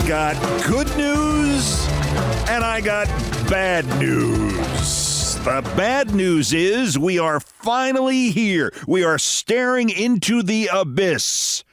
got good news and I got bad news. The bad news is we are finally here. We are staring into the abyss.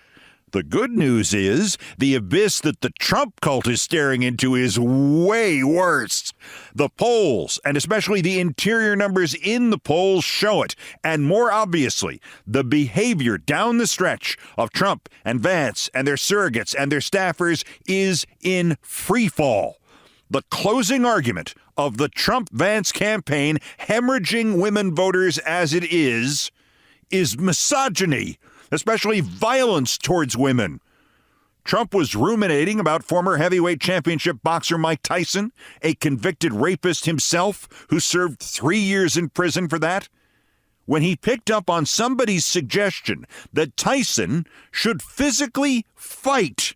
The good news is the abyss that the Trump cult is staring into is way worse. The polls, and especially the interior numbers in the polls, show it. And more obviously, the behavior down the stretch of Trump and Vance and their surrogates and their staffers is in free fall. The closing argument of the Trump-Vance campaign, hemorrhaging women voters as it is misogyny, especially violence towards women. Trump was ruminating about former heavyweight championship boxer Mike Tyson, a convicted rapist himself who served 3 years in prison for that, when he picked up on somebody's suggestion that Tyson should physically fight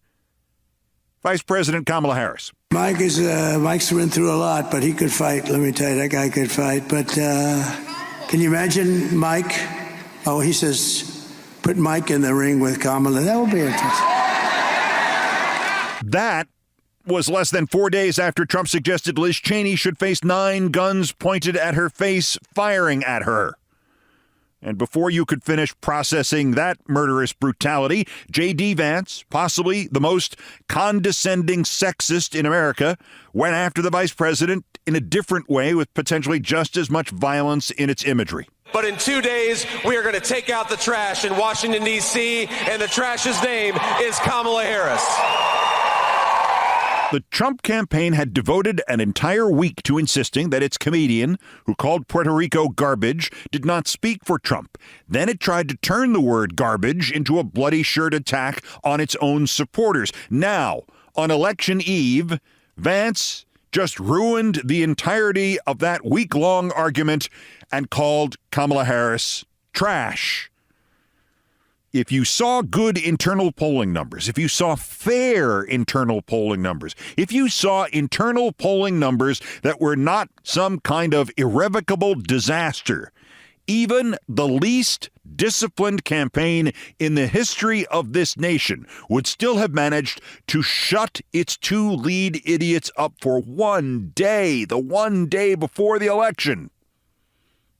Vice President Kamala Harris. Mike's been through a lot, but he could fight. Let me tell you, that guy could fight. But can you imagine Mike? Oh, he says, put Mike in the ring with Kamala. That would be interesting. That was less than 4 days after Trump suggested Liz Cheney should face 9 guns pointed at her face, firing at her. And before you could finish processing that murderous brutality, J.D. Vance, possibly the most condescending sexist in America, went after the vice president in a different way with potentially just as much violence in its imagery. But in 2 days, we are going to take out the trash in Washington, D.C., and the trash's name is Kamala Harris. The Trump campaign had devoted an entire week to insisting that its comedian, who called Puerto Rico garbage, did not speak for Trump. Then it tried to turn the word garbage into a bloody shirt attack on its own supporters. Now, on election eve, Vance just ruined the entirety of that week-long argument and called Kamala Harris trash. If you saw good internal polling numbers, if you saw fair internal polling numbers, if you saw internal polling numbers that were not some kind of irrevocable disaster, even the least disciplined campaign in the history of this nation would still have managed to shut its 2 lead idiots up for 1 day, the 1 day before the election.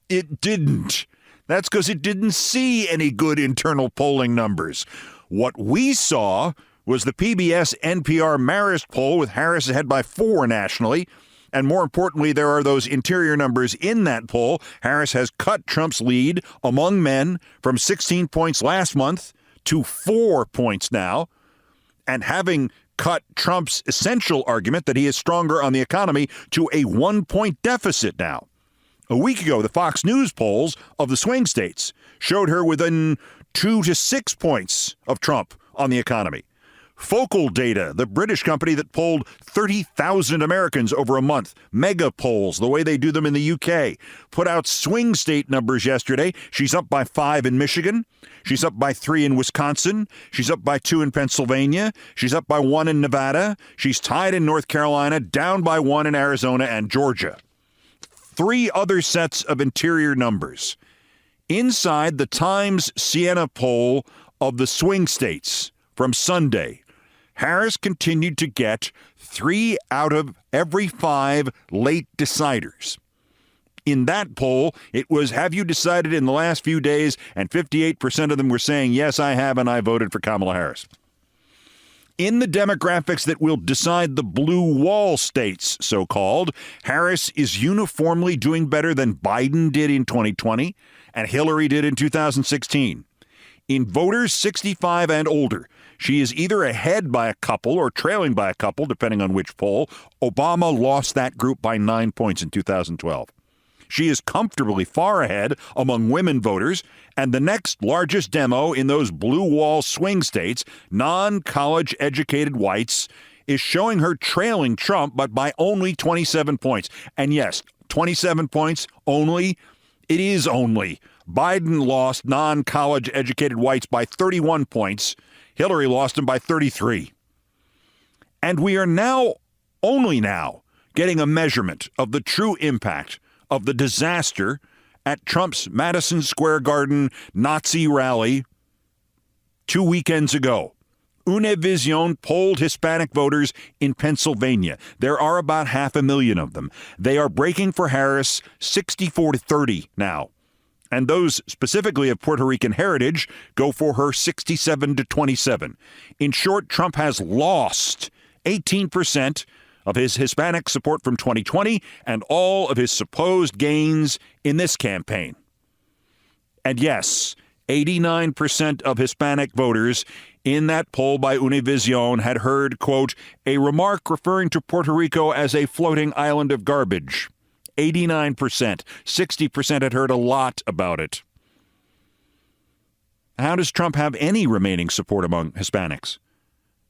It didn't. That's because it didn't see any good internal polling numbers. What we saw was the PBS-NPR Marist Poll with Harris ahead by 4 nationally. And more importantly, there are those interior numbers in that poll. Harris has cut Trump's lead among men from 16 points last month to 4 points now. And having cut Trump's essential argument that he is stronger on the economy to a 1-point deficit now. A week ago, the Fox News polls of the swing states showed her within 2 to 6 points of Trump on the economy. Focal Data, the British company that polled 30,000 Americans over a month, mega polls, the way they do them in the UK, put out swing state numbers yesterday. She's up by 5 in Michigan. She's up by 3 in Wisconsin. She's up by 2 in Pennsylvania. She's up by 1 in Nevada. She's tied in North Carolina, down by 1 in Arizona and Georgia. 3 other sets of interior numbers. Inside the Times Siena poll of the swing states from Sunday, Harris continued to get 3 out of every 5 late deciders. In that poll, it was, have you decided in the last few days? And 58% of them were saying, yes, I have, and I voted for Kamala Harris. In the demographics that will decide the blue wall states, so-called, Harris is uniformly doing better than Biden did in 2020 and Hillary did in 2016. In voters 65 and older, she is either ahead by a couple or trailing by a couple, depending on which poll. Obama lost that group by 9 points in 2012. She is comfortably far ahead among women voters, and the next largest demo in those blue wall swing states, non-college educated whites, is showing her trailing Trump, but by only 27 points. And yes, 27 points only. It is only. Biden lost non-college educated whites by 31 points. Hillary lost them by 33. And we are now, only now, getting a measurement of the true impact of the disaster at Trump's Madison Square Garden Nazi rally 2 weekends ago. Univision polled Hispanic voters in Pennsylvania. There are about 500,000 of them. They are breaking for Harris 64-30 now. And those specifically of Puerto Rican heritage go for her 67-27. In short, Trump has lost 18% of his Hispanic support from 2020 and all of his supposed gains in this campaign. And yes, 89% of Hispanic voters in that poll by Univision had heard, quote, a remark referring to Puerto Rico as a floating island of garbage. 89%. 60% had heard a lot about it. How does Trump have any remaining support among Hispanics?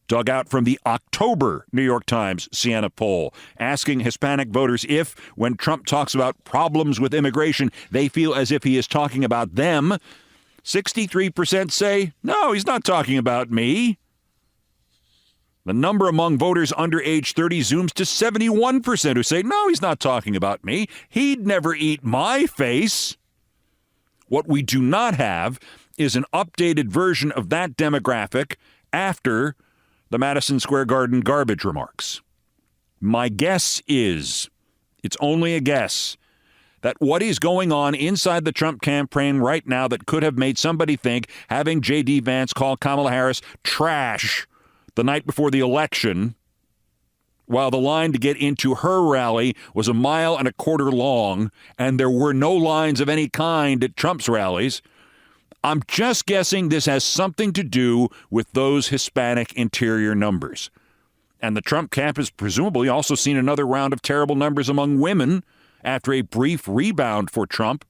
Dug out from the October New York Times Siena poll, asking Hispanic voters if, when Trump talks about problems with immigration, they feel as if he is talking about them. 63% say, no, he's not talking about me. The number among voters under age 30 zooms to 71% who say, no, he's not talking about me. He'd never eat my face. What we do not have is an updated version of that demographic after the Madison Square Garden garbage remarks. My guess is, it's only a guess, that what is going on inside the Trump campaign right now that could have made somebody think having J.D. Vance call Kamala Harris trash the night before the election, while the line to get into her rally was 1.25 miles long, and there were no lines of any kind at Trump's rallies, I'm just guessing this has something to do with those Hispanic interior numbers. And the Trump camp has presumably also seen another round of terrible numbers among women after a brief rebound for Trump.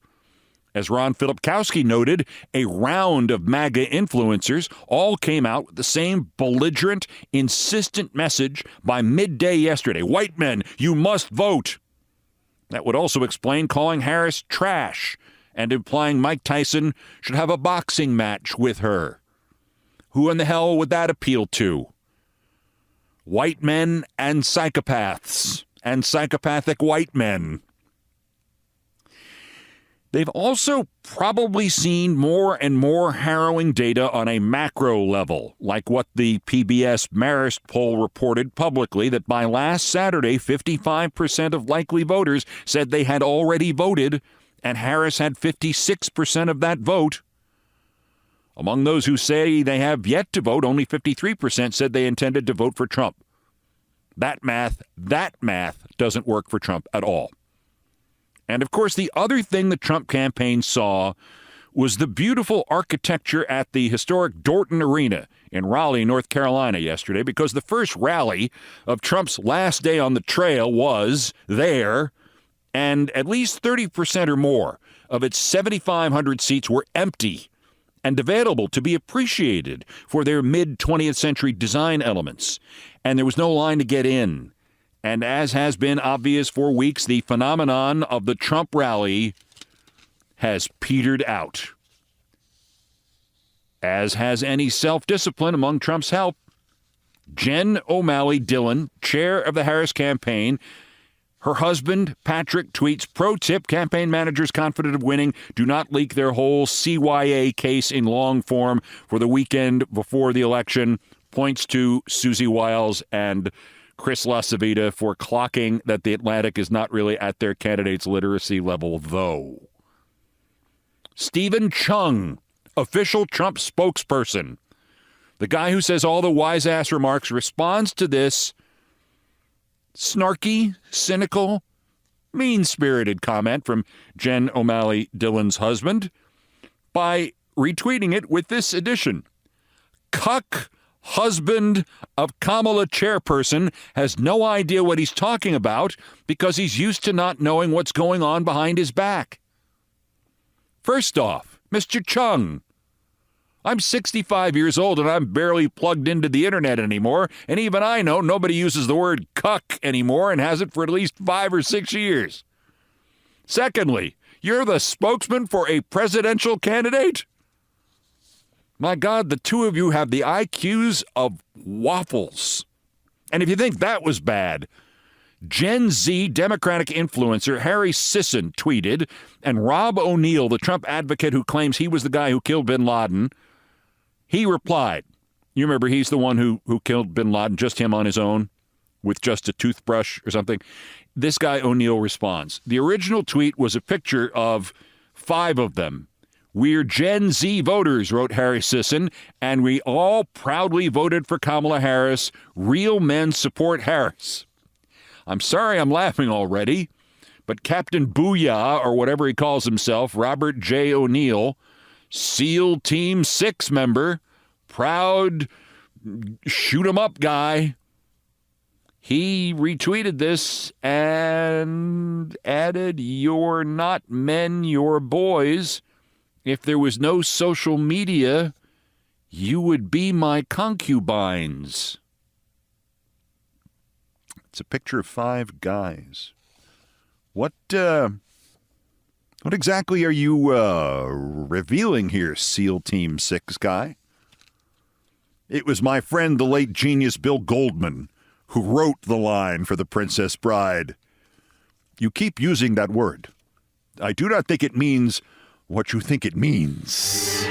As Ron Filipkowski noted, a round of MAGA influencers all came out with the same belligerent, insistent message by midday yesterday. White men, you must vote. That would also explain calling Harris trash and implying Mike Tyson should have a boxing match with her. Who in the hell would that appeal to? White men and psychopaths, and psychopathic white men. They've also probably seen more and more harrowing data on a macro level, like what the PBS Marist poll reported publicly, that by last Saturday, 55% of likely voters said they had already voted, and Harris had 56% of that vote. Among those who say they have yet to vote, only 53% said they intended to vote for Trump. That math doesn't work for Trump at all. And, of course, the other thing the Trump campaign saw was the beautiful architecture at the historic Dorton Arena in Raleigh, North Carolina yesterday, because the first rally of Trump's last day on the trail was there, and at least 30% or more of its 7,500 seats were empty and available to be appreciated for their mid-20th century design elements. And there was no line to get in. And as has been obvious for weeks, the phenomenon of the Trump rally has petered out. As has any self-discipline among Trump's help. Jen O'Malley Dillon, chair of the Harris campaign, her husband, Patrick, tweets, pro tip, campaign managers confident of winning do not leak their whole CYA case in long form for the weekend before the election, points to Susie Wiles and Chris LaCivita for clocking that the Atlantic is not really at their candidate's literacy level, though. Stephen Chung, official Trump spokesperson, the guy who says all the wise-ass remarks, responds to this snarky, cynical, mean-spirited comment from Jen O'Malley Dillon's husband by retweeting it with this addition. Cuck husband of Kamala chairperson has no idea what he's talking about because he's used to not knowing what's going on behind his back. First off, Mr. Chung, I'm 65 years old and I'm barely plugged into the internet anymore, and even I know nobody uses the word cuck anymore and hasn't for at least 5 or 6 years. Secondly, you're the spokesman for a presidential candidate? My God, the two of you have the IQs of waffles. And if you think that was bad, Gen Z Democratic influencer Harry Sisson tweeted, and Rob O'Neill, the Trump advocate who claims he was the guy who killed bin Laden, he replied, You remember he's the one who killed bin Laden, just him on his own, with just a toothbrush or something. This guy O'Neill responds. The original tweet was a picture of 5 of them. We're Gen Z voters, wrote Harry Sisson, and we all proudly voted for Kamala Harris. Real men support Harris. I'm sorry I'm laughing already, but Captain Booyah, or whatever he calls himself, Robert J. O'Neill, SEAL Team 6 member, proud shoot 'em up guy, he retweeted this and added, "You're not men, you're boys. If there was no social media, you would be my concubines." It's a picture of 5 guys. What exactly are you revealing here, SEAL Team 6 guy? It was my friend, the late genius Bill Goldman, who wrote the line for The Princess Bride. You keep using that word. I do not think it means what you think it means.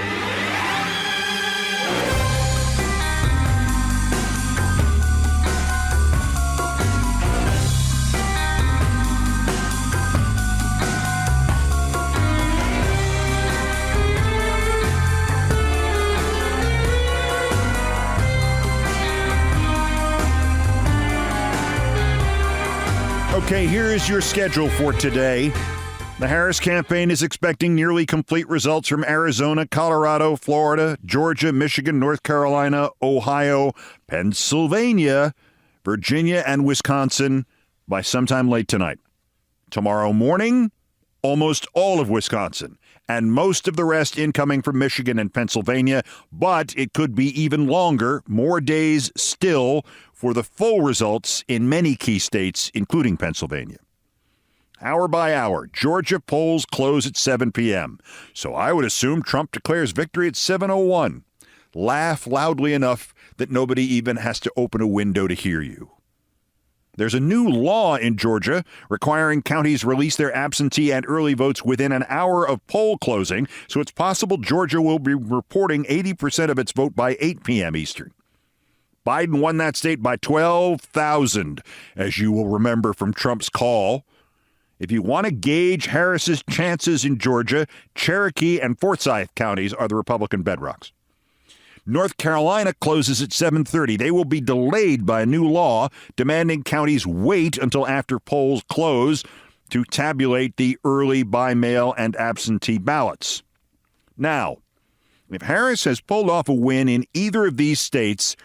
Okay, here is your schedule for today. The Harris campaign is expecting nearly complete results from Arizona, Colorado, Florida, Georgia, Michigan, North Carolina, Ohio, Pennsylvania, Virginia, and Wisconsin by sometime late tonight. Tomorrow morning, almost all of Wisconsin, and most of the rest incoming from Michigan and Pennsylvania, but it could be even longer, more days still, for the full results in many key states, including Pennsylvania. Hour by hour, Georgia polls close at 7 p.m., so I would assume Trump declares victory at 7:01. Laugh loudly enough that nobody even has to open a window to hear you. There's a new law in Georgia requiring counties release their absentee and early votes within an hour of poll closing, so it's possible Georgia will be reporting 80% of its vote by 8 p.m. Eastern. Biden won that state by 12,000, as you will remember from Trump's call. If you want to gauge Harris's chances in Georgia, Cherokee and Forsyth counties are the Republican bedrocks. North Carolina closes at 7:30. They will be delayed by a new law demanding counties wait until after polls close to tabulate the early by-mail and absentee ballots. Now, if Harris has pulled off a win in either of these states,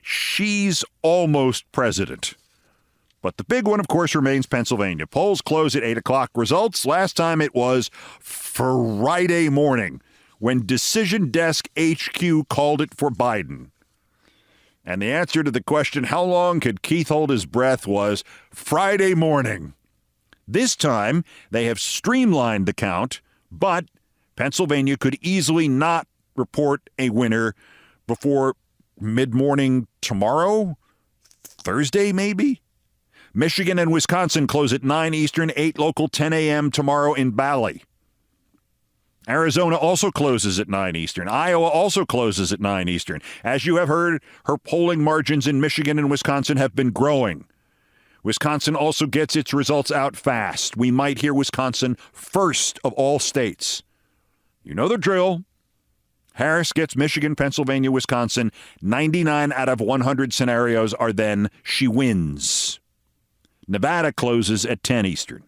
she's almost president. But the big one, of course, remains Pennsylvania. Polls close at 8 o'clock. Results, last time it was Friday morning, when Decision Desk HQ called it for Biden. And the answer to the question, how long could Keith hold his breath, was Friday morning. This time, they have streamlined the count, but Pennsylvania could easily not report a winner before mid-morning tomorrow, Thursday maybe? Michigan and Wisconsin close at 9 Eastern, 8 local, 10 a.m. tomorrow in Bally. Arizona also closes at 9 Eastern. Iowa also closes at 9 Eastern. As you have heard, her polling margins in Michigan and Wisconsin have been growing. Wisconsin also gets its results out fast. We might hear Wisconsin first of all states. You know the drill. Harris gets Michigan, Pennsylvania, Wisconsin. 99 out of 100 scenarios are then she wins. Nevada closes at 10 Eastern.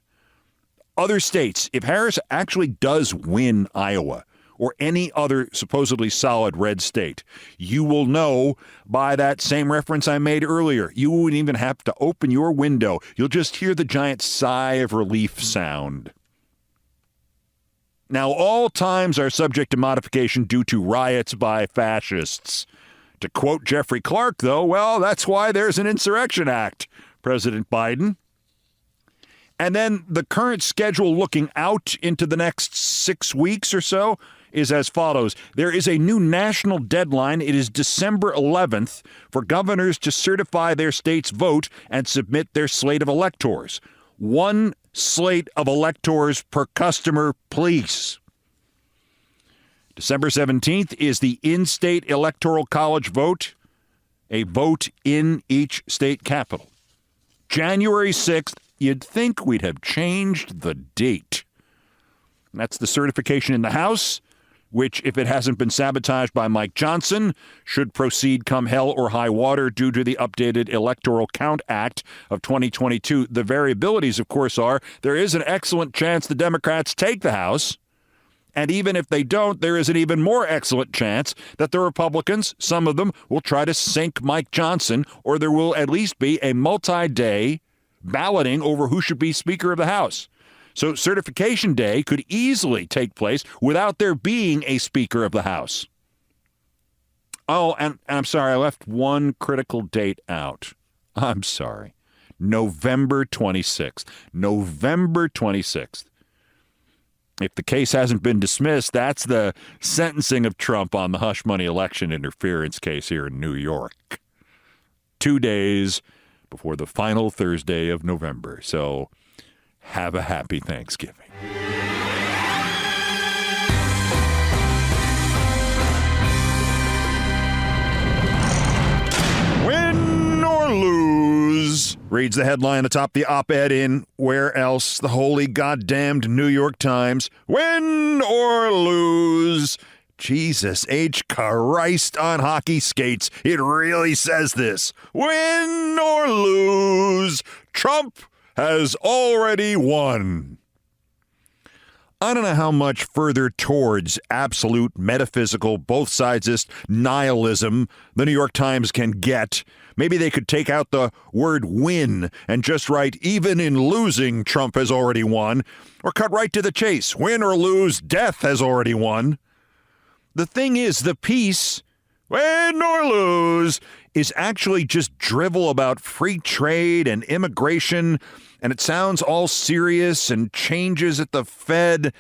Other states, if Harris actually does win Iowa or any other supposedly solid red state, you will know by that same reference I made earlier. You wouldn't even have to open your window. You'll just hear the giant sigh of relief sound. Now, all times are subject to modification due to riots by fascists. To quote Jeffrey Clark, though, well, that's why there's an Insurrection Act, President Biden. And then the current schedule looking out into the next 6 weeks or so is as follows. There is a new national deadline. It is December 11th for governors to certify their state's vote and submit their slate of electors. One slate of electors per customer, please. December 17th is the in-state electoral college vote. a vote in each state capital. January 6th, you'd think we'd have changed the date. That's the certification in the House, which, if it hasn't been sabotaged by Mike Johnson, should proceed come hell or high water due to the updated Electoral Count Act of 2022. The variabilities, of course, are there is an excellent chance the Democrats take the House. And even if they don't, there is an even more excellent chance that the Republicans, some of them, will try to sink Mike Johnson, or there will at least be a multi-day balloting over who should be Speaker of the House. So certification day could easily take place without there being a Speaker of the House. Oh, and I'm sorry, I left one critical date out. I'm sorry. November 26th. November 26th. If the case hasn't been dismissed, that's the sentencing of Trump on the hush money election interference case here in New York. 2 days before the final Thursday of November. So have a happy Thanksgiving. Win or lose, reads the headline atop the op-ed in where else? The holy goddamned New York Times. Win or lose. Jesus H. Christ on hockey skates. It really says this. Win or lose. Trump has already won. I don't know how much further towards absolute metaphysical, both-sidesist nihilism the New York Times can get. Maybe they could take out the word win and just write, even in losing, Trump has already won. Or cut right to the chase. Win or lose, death has already won. The thing is, the piece, win or lose, is actually just drivel about free trade and immigration, and it sounds all serious and changes at the Fed,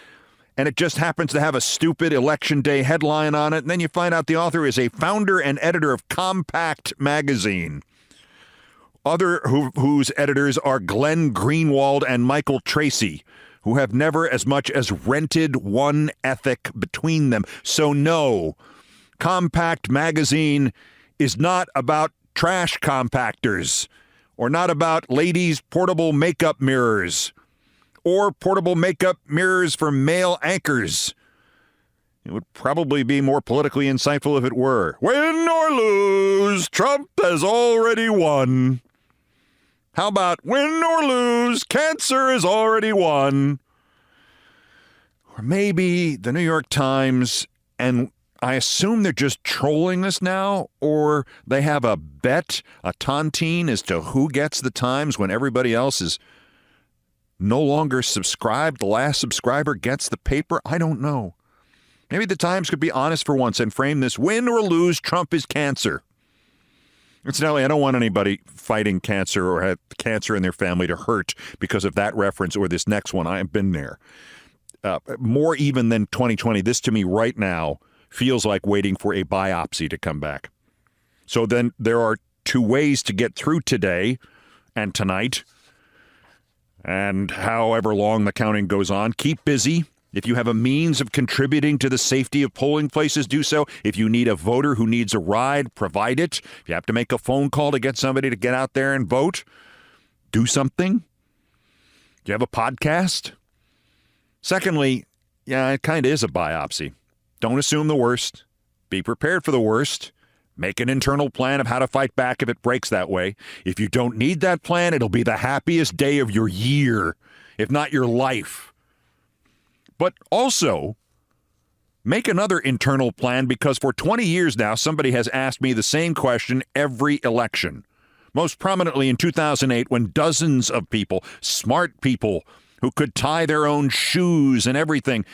and it just happens to have a stupid Election Day headline on it, and then you find out the author is a founder and editor of Compact magazine. Whose editors are Glenn Greenwald and Michael Tracy, who have never as much as rented one ethic between them. So no, Compact magazine is not about trash compactors, or not about ladies' portable makeup mirrors, or portable makeup mirrors for male anchors. It would probably be more politically insightful if it were. Win or lose, Trump has already won. How about win or lose, cancer has already won? Or maybe the New York Times, and I assume they're just trolling us now, or they have a bet, a tontine as to who gets the Times when everybody else is no longer subscribed. The last subscriber gets the paper. I don't know. Maybe the Times could be honest for once and frame this win or lose, Trump is cancer. Incidentally, I don't want anybody fighting cancer or have cancer in their family to hurt because of that reference or this next one. I have been there. More even than 2020, this to me right now feels like waiting for a biopsy to come back. So then there are 2 ways to get through today and tonight, and however long the counting goes on. Keep busy. If you have a means of contributing to the safety of polling places, do so. If you need a voter who needs a ride, provide it. If you have to make a phone call to get somebody to get out there and vote, do something. Do you have a podcast? Secondly, yeah, it kind of is a biopsy. Don't assume the worst. Be prepared for the worst. Make an internal plan of how to fight back if it breaks that way. If you don't need that plan, it'll be the happiest day of your year, if not your life. But also, make another internal plan, because for 20 years now, somebody has asked me the same question every election. Most prominently in 2008, when dozens of people, smart people who could tie their own shoes and everything,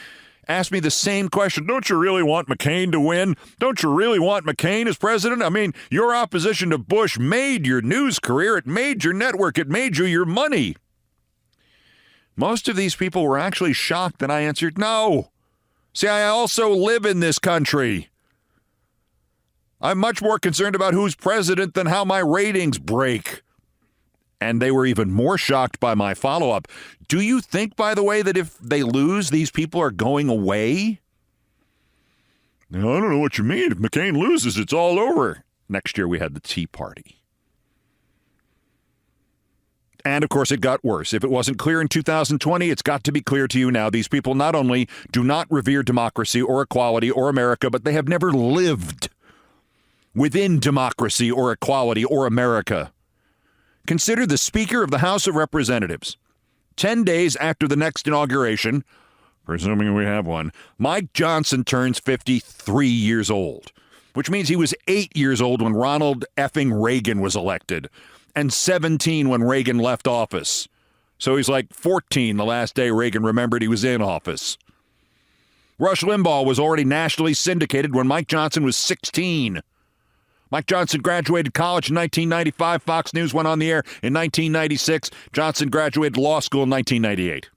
asked me the same question. Don't you really want McCain to win? Don't you really want McCain as president? I mean, your opposition to Bush made your news career. It made your network. It made you your money. Most of these people were actually shocked that I answered no. See, I also live in this country. I'm much more concerned about who's president than how my ratings break. And they were even more shocked by my follow-up. Do you think, by the way, that if they lose, these people are going away? I don't know what you mean. If McCain loses, it's all over. Next year we had the Tea Party. And, of course, it got worse. If it wasn't clear in 2020, it's got to be clear to you now. These people not only do not revere democracy or equality or America, but they have never lived within democracy or equality or America. Consider the Speaker of the House of Representatives. 10 days after the next inauguration, presuming we have one, Mike Johnson turns 53 years old, which means he was 8 years old when Ronald effing Reagan was elected, and 17 when Reagan left office. So he's like 14 the last day Reagan remembered he was in office. Rush Limbaugh was already nationally syndicated when Mike Johnson was 16. Mike Johnson graduated college in 1995. Fox News went on the air in 1996. Johnson graduated law school in 1998.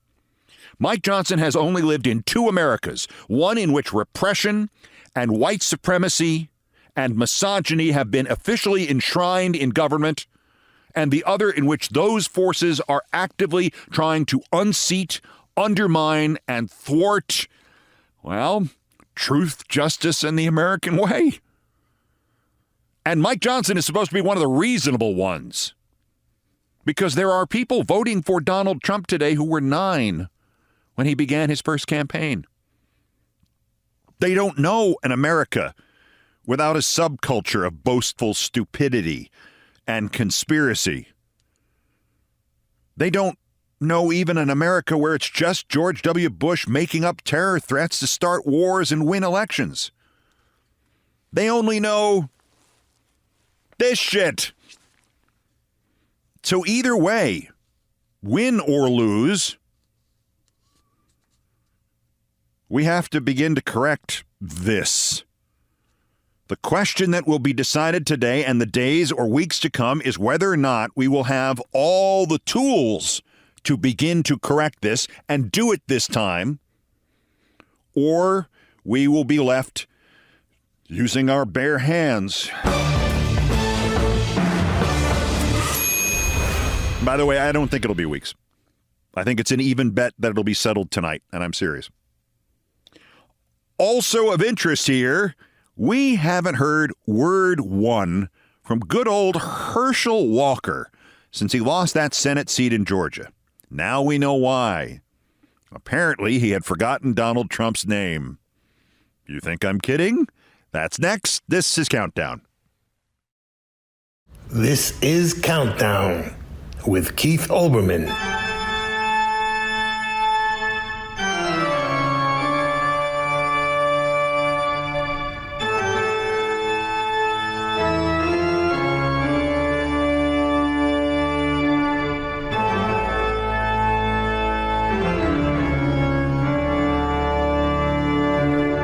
Mike Johnson has only lived in two Americas, one in which repression and white supremacy and misogyny have been officially enshrined in government, and the other in which those forces are actively trying to unseat, undermine, and thwart, well, truth, justice, and the American way. And Mike Johnson is supposed to be one of the reasonable ones, because there are people voting for Donald Trump today who were 9 when he began his first campaign. They don't know an America without a subculture of boastful stupidity and conspiracy. They don't know even an America where it's just George W. Bush making up terror threats to start wars and win elections. They only know this shit. So either way, win or lose, we have to begin to correct this. The question that will be decided today and the days or weeks to come is whether or not we will have all the tools to begin to correct this and do it this time, or we will be left using our bare hands. By the way, I don't think it'll be weeks. I think it's an even bet that it'll be settled tonight, and I'm serious. Also of interest here, we haven't heard word one from good old Herschel Walker since he lost that Senate seat in Georgia. Now we know why. Apparently, he had forgotten Donald Trump's name. You think I'm kidding? That's next. This is Countdown. This is Countdown with Keith Olbermann.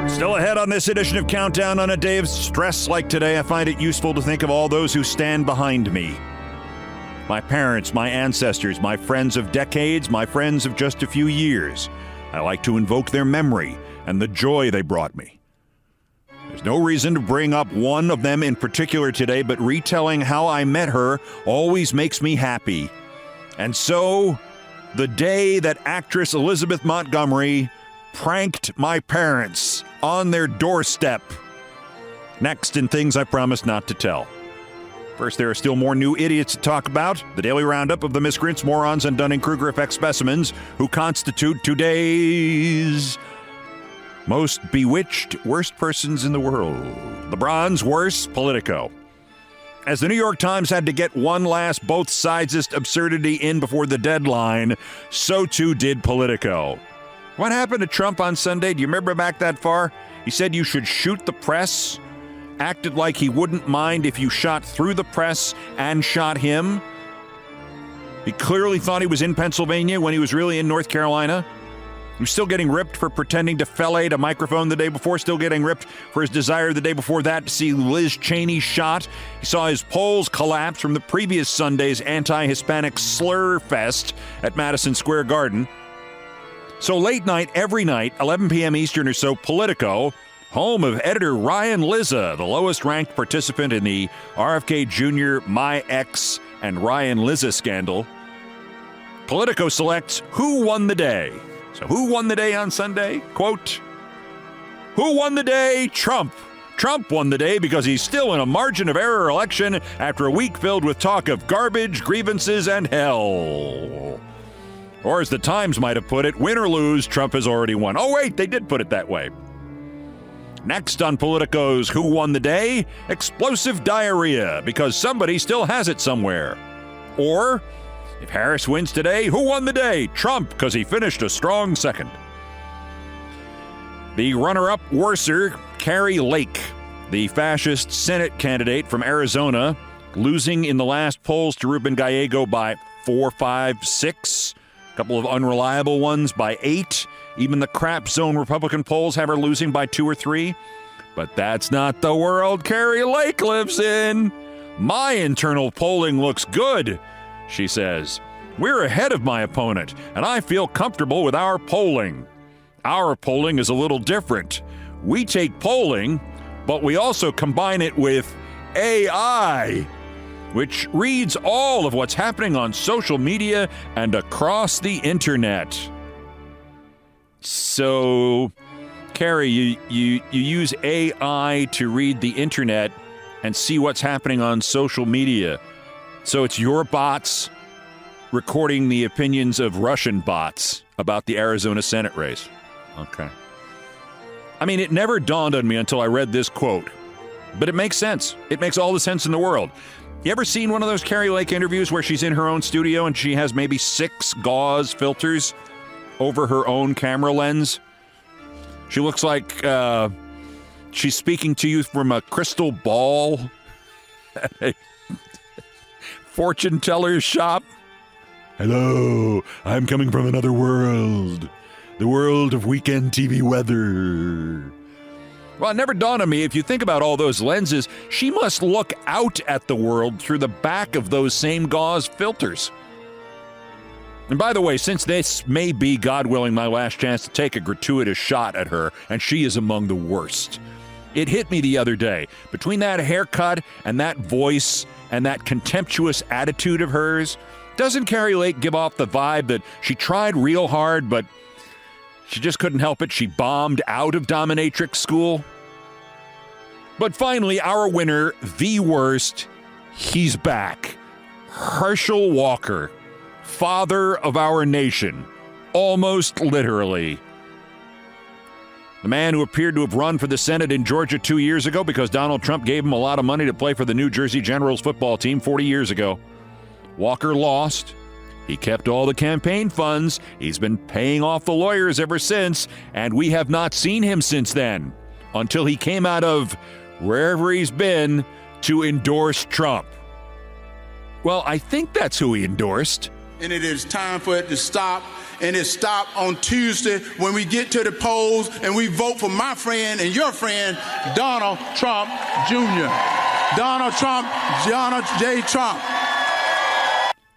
Still ahead on this edition of Countdown on a day of stress like today, I find it useful to think of all those who stand behind me. My parents, my ancestors, my friends of decades, my friends of just a few years. I like to invoke their memory and the joy they brought me. There's no reason to bring up one of them in particular today, but retelling how I met her always makes me happy. And so, the day that actress Elizabeth Montgomery pranked my parents on their doorstep. Next in Things I Promise Not to Tell. First, there are still more new idiots to talk about. The daily roundup of the miscreants, morons, and Dunning-Kruger effect specimens who constitute today's most bewitched worst persons in the world. The bronze worst Politico. As the New York Times had to get one last both sidesist absurdity in before the deadline, so too did Politico. What happened to Trump on Sunday? Do you remember back that far? He said you should shoot the press, acted like he wouldn't mind if you shot through the press and shot him. He clearly thought he was in Pennsylvania when he was really in North Carolina. He was still getting ripped for pretending to fellate a microphone the day before, still getting ripped for his desire the day before that to see Liz Cheney shot. He saw his polls collapse from the previous Sunday's anti-Hispanic slur fest at Madison Square Garden. So late night, every night, 11 p.m. Eastern or so, Politico, home of editor Ryan Lizza, the lowest-ranked participant in the RFK Jr., My Ex, and Ryan Lizza scandal. Politico selects Who Won the Day. So who won the day on Sunday? Quote, Who won the day? Trump. Trump won the day because he's still in a margin of error election after a week filled with talk of garbage, grievances, and hell. Or as the Times might have put it, win or lose, Trump has already won. Oh, wait, they did put it that way. Next on Politico's Who Won the Day? Explosive diarrhea, because somebody still has it somewhere. Or, if Harris wins today, who won the day? Trump, because he finished a strong second. The runner-up worser, Kari Lake, the fascist Senate candidate from Arizona, losing in the last polls to Ruben Gallego by 4, 5, 6. A couple of unreliable ones by 8. Even the crap zone Republican polls have her losing by 2 or 3. But that's not the world Kari Lake lives in. My internal polling looks good, she says. We're ahead of my opponent, and I feel comfortable with our polling. Our polling is a little different. We take polling, but we also combine it with AI, which reads all of what's happening on social media and across the internet. So, Kari, you use AI to read the internet and see what's happening on social media. So it's your bots recording the opinions of Russian bots about the Arizona Senate race. Okay. I mean, it never dawned on me until I read this quote, but it makes sense. It makes all the sense in the world. You ever seen one of those Kari Lake interviews where she's in her own studio and she has maybe 6 gauze filters over her own camera lens? She looks like she's speaking to you from a crystal ball at a fortune teller's shop. Hello, I'm coming from another world. The world of weekend TV weather. Well, it never dawned on me, if you think about all those lenses, she must look out at the world through the back of those same gauze filters. And by the way, since this may be, God willing, my last chance to take a gratuitous shot at her, and she is among the worst, it hit me the other day. Between that haircut and that voice and that contemptuous attitude of hers, doesn't Kari Lake give off the vibe that she tried real hard, but she just couldn't help it? She bombed out of dominatrix school. But finally, our winner, the worst, he's back. Herschel Walker, father of our nation, almost literally. The man who appeared to have run for the Senate in Georgia 2 years ago because Donald Trump gave him a lot of money to play for the New Jersey Generals football team 40 years ago. Walker lost. He kept all the campaign funds. He's been paying off the lawyers ever since, and we have not seen him since then, until he came out of wherever he's been to endorse Trump. Well, I think that's who he endorsed. And it is time for it to stop, and it stopped on Tuesday when we get to the polls and we vote for my friend and your friend, Donald Trump Jr. Donald J. Trump.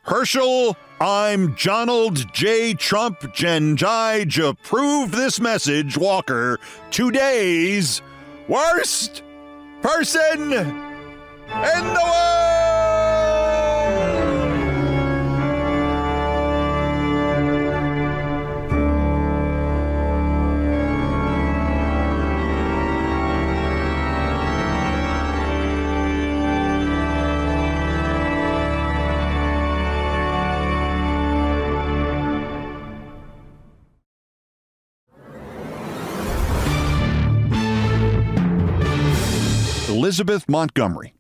Herschel, I'm Donald J. Trump, and I approve this message, Walker, today's worst person in the world! Elizabeth Montgomery,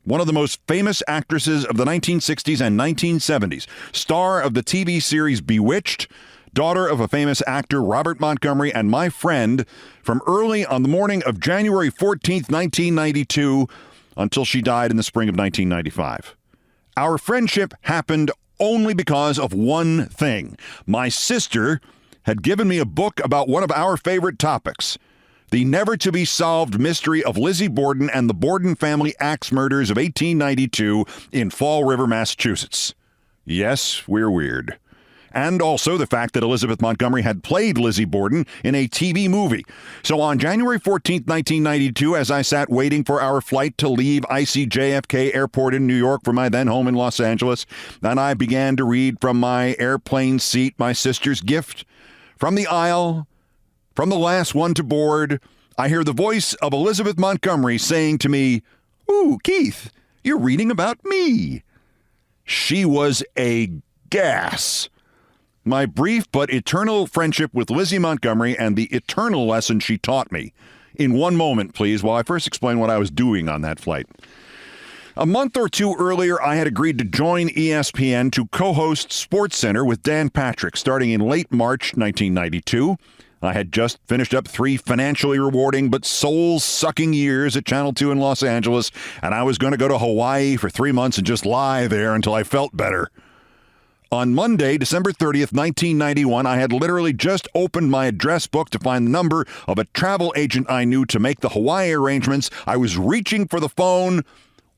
one of the most famous actresses of the 1960s and 1970s, star of the TV series Bewitched, daughter of a famous actor Robert Montgomery, and my friend from early on the morning of January 14th, 1992, until she died in the spring of 1995. Our friendship happened only because of one thing. My sister had given me a book about one of our favorite topics, the never-to-be-solved mystery of Lizzie Borden and the Borden family axe murders of 1892 in Fall River, Massachusetts. Yes, we're weird. And also the fact that Elizabeth Montgomery had played Lizzie Borden in a TV movie. So on January 14th, 1992, as I sat waiting for our flight to leave icy JFK Airport in New York from my then home in Los Angeles, and I began to read from my airplane seat my sister's gift from the aisle, from the last one to board, I hear the voice of Elizabeth Montgomery saying to me, "Ooh, Keith, you're reading about me." She was a gas. My brief but eternal friendship with Lizzie Montgomery and the eternal lesson she taught me. In one moment, please, while I first explain what I was doing on that flight. A month or two earlier, I had agreed to join ESPN to co-host SportsCenter with Dan Patrick starting in late March 1992. I had just finished up 3 financially rewarding but soul-sucking years at Channel 2 in Los Angeles, and I was going to go to Hawaii for 3 months and just lie there until I felt better. On Monday, December 30th, 1991, I had literally just opened my address book to find the number of a travel agent I knew to make the Hawaii arrangements. I was reaching for the phone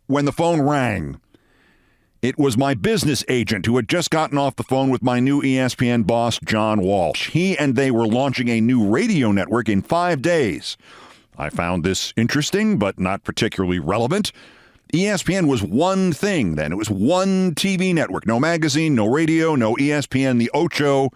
when the phone rang. It was my business agent who had just gotten off the phone with my new ESPN boss, John Walsh. He and they were launching a new radio network in 5 days. I found this interesting, but not particularly relevant. ESPN was one thing then. It was one TV network. No magazine, no radio, no ESPN, the Ocho.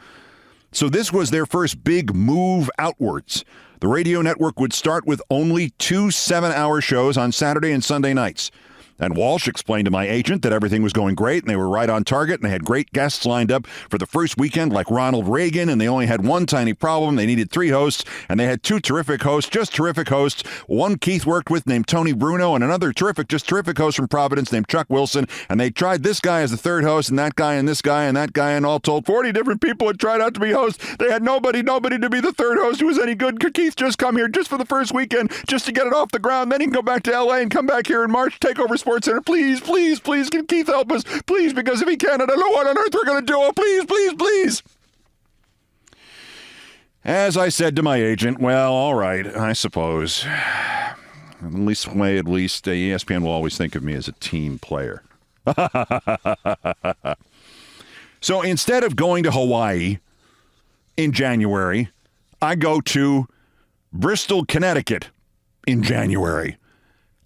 So this was their first big move outwards. The radio network would start with only 2 7-hour shows on Saturday and Sunday nights. And Walsh explained to my agent that everything was going great and they were right on target and they had great guests lined up for the first weekend like Ronald Reagan, and they only had one tiny problem. They needed 3 hosts, and they had 2 terrific hosts, just terrific hosts. One Keith worked with named Tony Bruno, and another terrific host from Providence named Chuck Wilson. And they tried this guy as the 3rd host and that guy and this guy and that guy, and all told 40 different people had tried out to be hosts. They had nobody to be the 3rd host who was any good. Could Keith just come here just for the first weekend just to get it off the ground? Then he can go back to L.A. and come back here in March, take over SportsCenter. Please, please, please, can Keith help us? Please, because if he can't, I don't know what on earth we're going to do. Oh, please, please, please. As I said to my agent, well, all right, I suppose. At least ESPN will always think of me as a team player. So instead of going to Hawaii in January, I go to Bristol, Connecticut in January.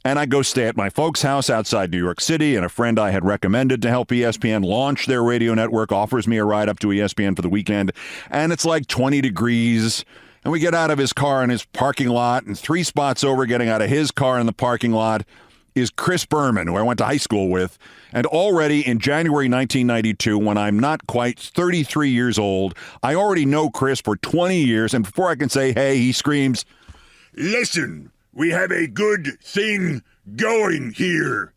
And I go stay at my folks' house outside New York City, and a friend I had recommended to help ESPN launch their radio network offers me a ride up to ESPN for the weekend. And it's like 20 degrees, and we get out of his car in his parking lot, and 3 spots over getting out of his car in the parking lot is Chris Berman, who I went to high school with. And already in January 1992, when I'm not quite 33 years old, I already know Chris for 20 years, and before I can say, hey, he screams, "Listen, we have a good thing going here.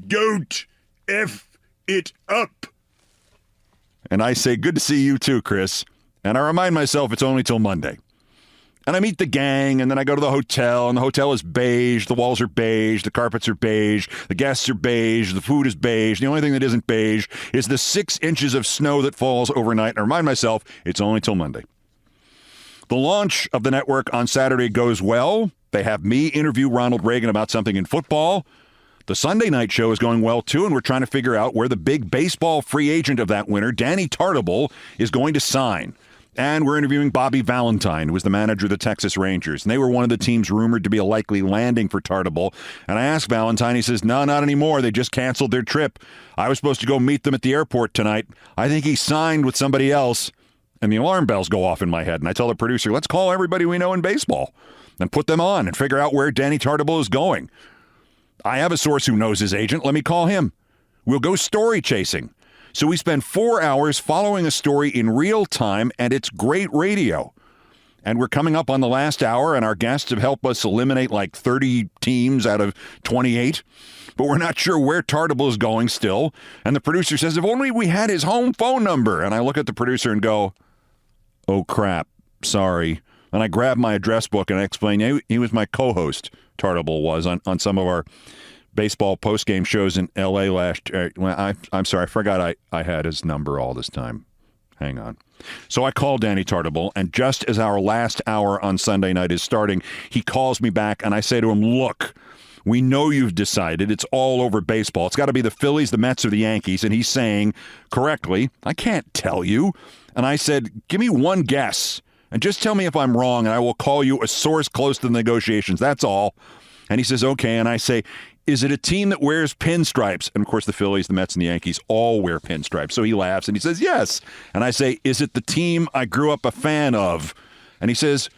Don't F it up." And I say, good to see you too, Chris. And I remind myself it's only till Monday. And I meet the gang, and then I go to the hotel, and the hotel is beige. The walls are beige. The carpets are beige. The guests are beige. The food is beige. The only thing that isn't beige is the 6 inches of snow that falls overnight. And I remind myself it's only till Monday. The launch of the network on Saturday goes well. They have me interview Ronald Reagan about something in football. The Sunday night show is going well, too, and we're trying to figure out where the big baseball free agent of that winter, Danny Tartabull, is going to sign. And we're interviewing Bobby Valentine, who was the manager of the Texas Rangers. And they were one of the teams rumored to be a likely landing for Tartabull. And I asked Valentine, he says, no, not anymore. They just canceled their trip. I was supposed to go meet them at the airport tonight. I think he signed with somebody else. And the alarm bells go off in my head. And I tell the producer, let's call everybody we know in baseball and put them on and figure out where Danny Tartabull is going. I have a source who knows his agent. Let me call him. We'll go story chasing. So we spend 4 hours following a story in real time, and it's great radio. And we're coming up on the last hour, and our guests have helped us eliminate like 30 teams out of 28. But we're not sure where Tartabull is going still. And the producer says, if only we had his home phone number. And I look at the producer and go, oh, crap, sorry. And I grab my address book and I explain he was my co-host, Tartabull was, on some of our baseball postgame shows in L.A. last year. Well, I'm sorry, I forgot I had his number all this time. Hang on. So I call Danny Tartabull, and just as our last hour on Sunday night is starting, he calls me back, and I say to him, look, we know you've decided it's all over baseball. It's got to be the Phillies, the Mets, or the Yankees. And he's saying, correctly, I can't tell you. And I said, give me one guess, and just tell me if I'm wrong, and I will call you a source close to the negotiations. That's all. And he says, okay. And I say, is it a team that wears pinstripes? And, of course, the Phillies, the Mets, and the Yankees all wear pinstripes. So he laughs, and he says, yes. And I say, is it the team I grew up a fan of? And he says,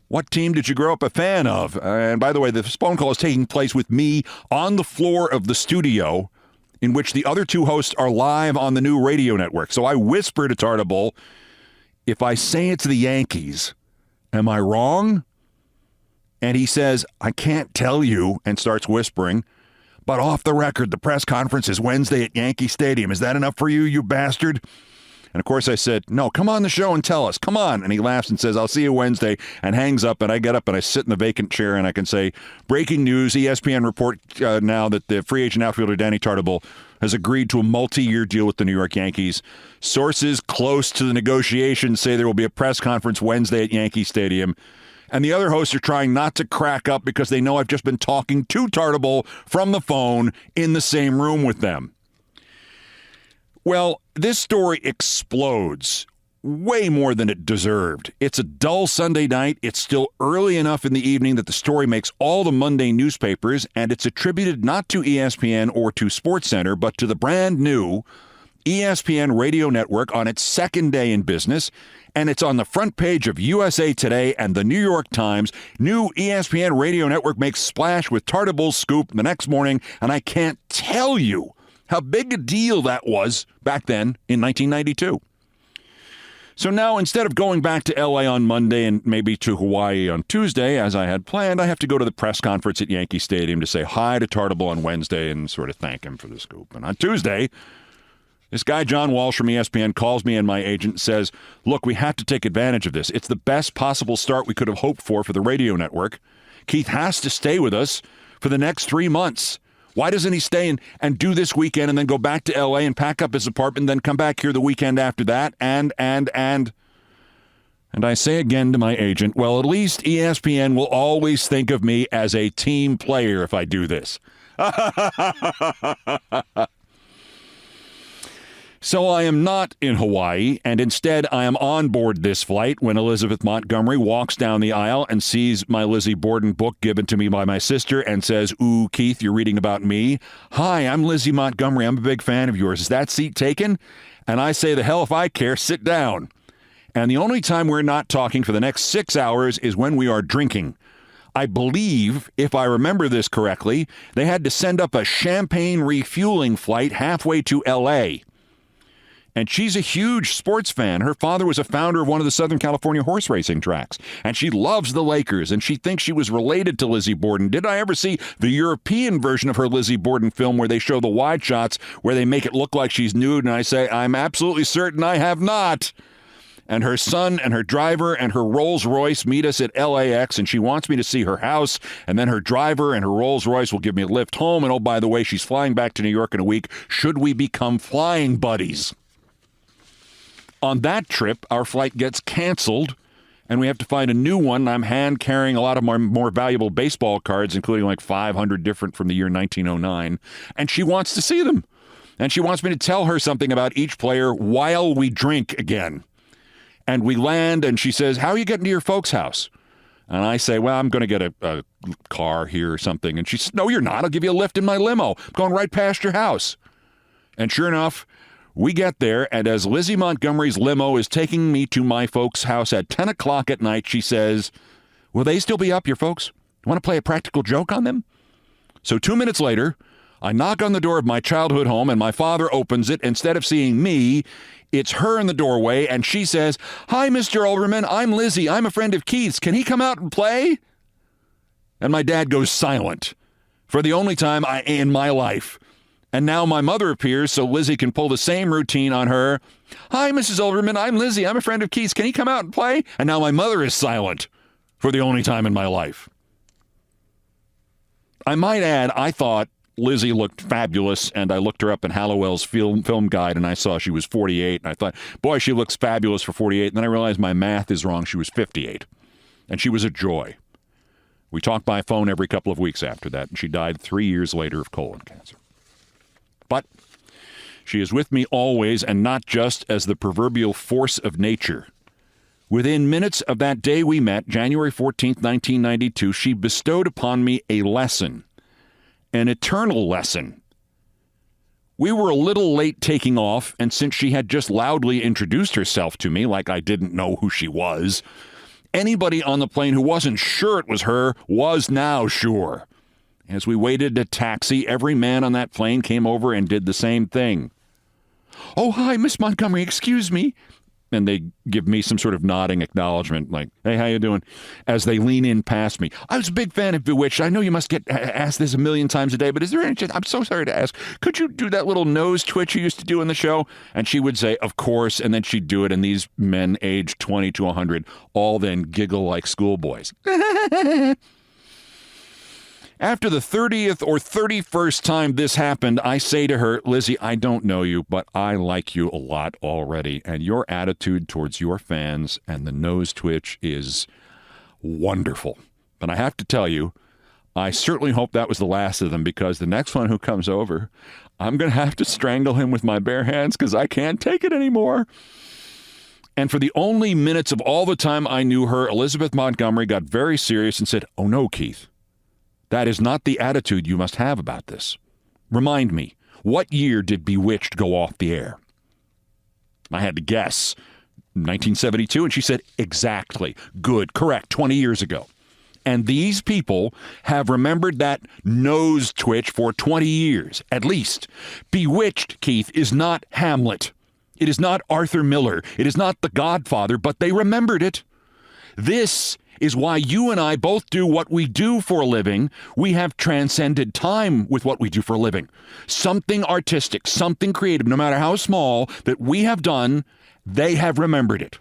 What team did you grow up a fan of? And by the way, this phone call is taking place with me on the floor of the studio in which the other two hosts are live on the new radio network. So I whisper to Tartable, if I say it's the Yankees, am I wrong? And he says, I can't tell you, and starts whispering. But off the record, the press conference is Wednesday at Yankee Stadium. Is that enough for you, you bastard? And of course I said, no, come on the show and tell us. Come on. And he laughs and says, I'll see you Wednesday, and hangs up. And I get up and I sit in the vacant chair and I can say, breaking news, ESPN report now that the free agent outfielder Danny Tartable has agreed to a multi-year deal with the New York Yankees. Sources close to the negotiations say there will be a press conference Wednesday at Yankee Stadium. And the other hosts are trying not to crack up because they know I've just been talking to Tartable from the phone in the same room with them. Well, this story explodes way more than it deserved. It's a dull Sunday night. It's still early enough in the evening that the story makes all the Monday newspapers, and it's attributed not to ESPN or to SportsCenter, but to the brand new ESPN radio network on its second day in business, and it's on the front page of USA Today and the New York Times. New ESPN radio network makes splash with Tartable's scoop the next morning, and I can't tell you how big a deal that was back then in 1992. So now, instead of going back to L.A. on Monday and maybe to Hawaii on Tuesday, as I had planned, I have to go to the press conference at Yankee Stadium to say hi to Tartable on Wednesday and sort of thank him for the scoop. And on Tuesday, this guy, John Walsh from ESPN, calls me and my agent, says, look, we have to take advantage of this. It's the best possible start we could have hoped for the radio network. Keith has to stay with us for the next 3 months. Why doesn't he stay and do this weekend and then go back to L.A. and pack up his apartment and then come back here the weekend after that? And I say again to my agent, well, at least ESPN will always think of me as a team player if I do this. So I am not in Hawaii, and instead I am on board this flight when Elizabeth Montgomery walks down the aisle and sees my Lizzie Borden book given to me by my sister and says, ooh, Keith, you're reading about me? Hi, I'm Lizzie Montgomery. I'm a big fan of yours. Is that seat taken? And I say, the hell if I care, sit down. And the only time we're not talking for the next 6 hours is when we are drinking. I believe, if I remember this correctly, they had to send up a champagne refueling flight halfway to L.A., and she's a huge sports fan. Her father was a founder of one of the Southern California horse racing tracks. And she loves the Lakers, and she thinks she was related to Lizzie Borden. Did I ever see the European version of her Lizzie Borden film where they show the wide shots where they make it look like she's nude? And I say, I'm absolutely certain I have not. And her son and her driver and her Rolls Royce meet us at LAX, and she wants me to see her house. And then her driver and her Rolls Royce will give me a lift home. And oh, by the way, she's flying back to New York in a week. Should we become flying buddies? On that trip, our flight gets canceled, and we have to find a new one. I'm hand-carrying a lot of more valuable baseball cards, including like 500 different from the year 1909, and she wants to see them. And she wants me to tell her something about each player while we drink again. And we land, and she says, how are you getting to your folks' house? And I say, well, I'm going to get a car here or something. And she says, no, you're not. I'll give you a lift in my limo. I'm going right past your house. And sure enough, we get there, and as Lizzie Montgomery's limo is taking me to my folks' house at 10 o'clock at night, she says, will they still be up, your folks? Want to play a practical joke on them? So 2 minutes later, I knock on the door of my childhood home, and my father opens it. Instead of seeing me, it's her in the doorway, and she says, hi, Mr. Olbermann, I'm Lizzie. I'm a friend of Keith's. Can he come out and play? And my dad goes silent for the only time in my life. And now my mother appears so Lizzie can pull the same routine on her. Hi, Mrs. Olbermann. I'm Lizzie. I'm a friend of Keith's. Can he come out and play? And now my mother is silent for the only time in my life. I might add, I thought Lizzie looked fabulous, and I looked her up in Hallowell's film guide, and I saw she was 48. And I thought, boy, she looks fabulous for 48. And then I realized my math is wrong. She was 58. And she was a joy. We talked by phone every couple of weeks after that, and she died 3 years later of colon cancer. But she is with me always, and not just as the proverbial force of nature. Within minutes of that day we met, January 14th, 1992, she bestowed upon me a lesson, an eternal lesson. We were a little late taking off, and since she had just loudly introduced herself to me like I didn't know who she was, Anybody on the plane who wasn't sure it was her was now sure. As we waited to taxi, every man on that plane came over and did the same thing. "Oh, hi, Miss Montgomery, excuse me." And they give me some sort of nodding acknowledgement, like, "Hey, how you doing?" as they lean in past me. "I was a big fan of Bewitched. I know you must get asked this a million times a day, but is there any chance? I'm so sorry to ask. Could you do that little nose twitch you used to do in the show?" And she would say, "Of course," and then she'd do it, and these men aged 20 to 100 all then giggle like schoolboys. After the 30th or 31st time this happened, I say to her, "Lizzie, I don't know you, but I like you a lot already, and your attitude towards your fans and the nose twitch is wonderful. But I have to tell you, I certainly hope that was the last of them, because the next one who comes over, I'm going to have to strangle him with my bare hands because I can't take it anymore." And for the only minutes of all the time I knew her, Elizabeth Montgomery got very serious and said, "Oh no, Keith. That is not the attitude you must have about this. Remind me, what year did Bewitched go off the air?" I had to guess. 1972, and she said, "Exactly. Good. Correct. 20 years ago." And these people have remembered that nose twitch for 20 years, at least. Bewitched, Keith, is not Hamlet. It is not Arthur Miller. It is not The Godfather, but they remembered it. This is why you and I both do what we do for a living. We have transcended time with what we do for a living. Something artistic, something creative, no matter how small, that we have done, they have remembered it.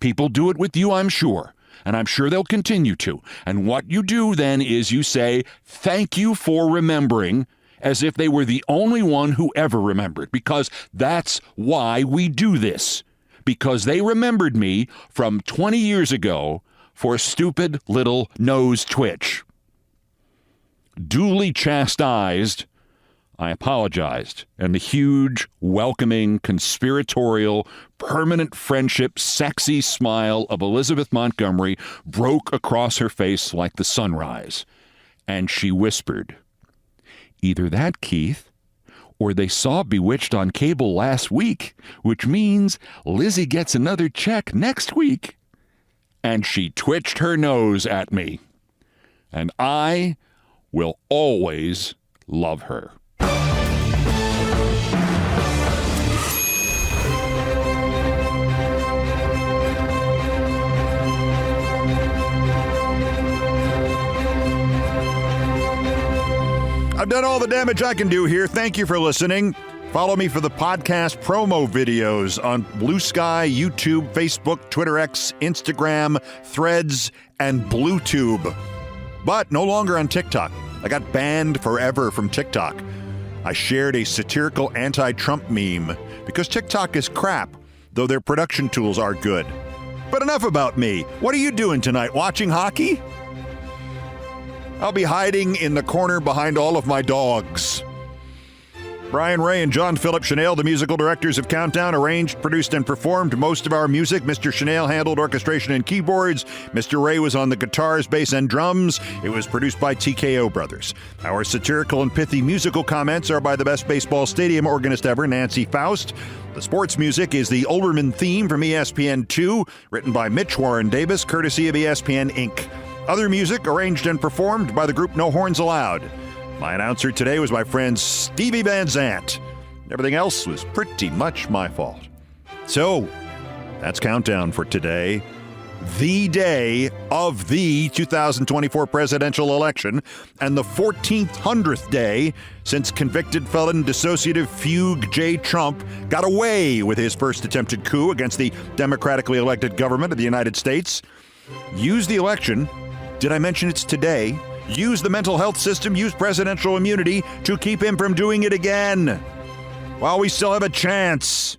People do it with you, I'm sure, and I'm sure they'll continue to. And what you do then is you say, "Thank you for remembering," as if they were the only one who ever remembered, because that's why we do this. Because they remembered me from 20 years ago for a stupid little nose twitch. Duly chastised, I apologized, and the huge, welcoming, conspiratorial, permanent friendship, sexy smile of Elizabeth Montgomery broke across her face like the sunrise. And she whispered, "Either that, Keith, or they saw Bewitched on cable last week, which means Lizzie gets another check next week." And she twitched her nose at me. And I will always love her. I've done all the damage I can do here. Thank you for listening. Follow me for the podcast promo videos on Blue Sky, YouTube, Facebook, Twitter X, Instagram, Threads, and BlueTube. But no longer on TikTok. I got banned forever from TikTok. I shared a satirical anti-Trump meme because TikTok is crap, though their production tools are good. But enough about me. What are you doing tonight? Watching hockey? I'll be hiding in the corner behind all of my dogs. Brian Ray and John Philip Chanel, the musical directors of Countdown, arranged, produced, and performed most of our music. Mr. Chanel handled orchestration and keyboards. Mr. Ray was on the guitars, bass, and drums. It was produced by TKO Brothers. Our satirical and pithy musical comments are by the best baseball stadium organist ever, Nancy Faust. The sports music is the Olbermann theme from ESPN2, written by Mitch Warren Davis, courtesy of ESPN Inc. Other music arranged and performed by the group No Horns Allowed. My announcer today was my friend Stevie Van Zandt. Everything else was pretty much my fault. So, that's Countdown for today. The day of the 2024 presidential election, and the 1,400th day since convicted felon dissociative fugue J. Trump got away with his first attempted coup against the democratically elected government of the United States. Use the election. Did I mention it's today? Use the mental health system, use presidential immunity to keep him from doing it again while we still have a chance.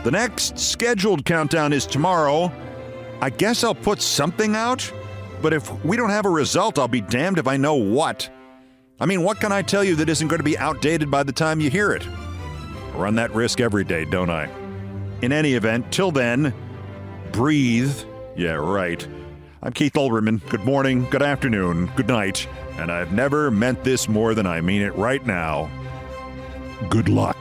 The next scheduled countdown is tomorrow. I guess I'll put something out, but if we don't have a result, I'll be damned if I know what. I mean, what can I tell you that isn't going to be outdated by the time you hear it? I run that risk every day, don't I? In any event, till then, breathe. Yeah, right. I'm Keith Olbermann. Good morning, good afternoon, good night, and I've never meant this more than I mean it right now. Good luck.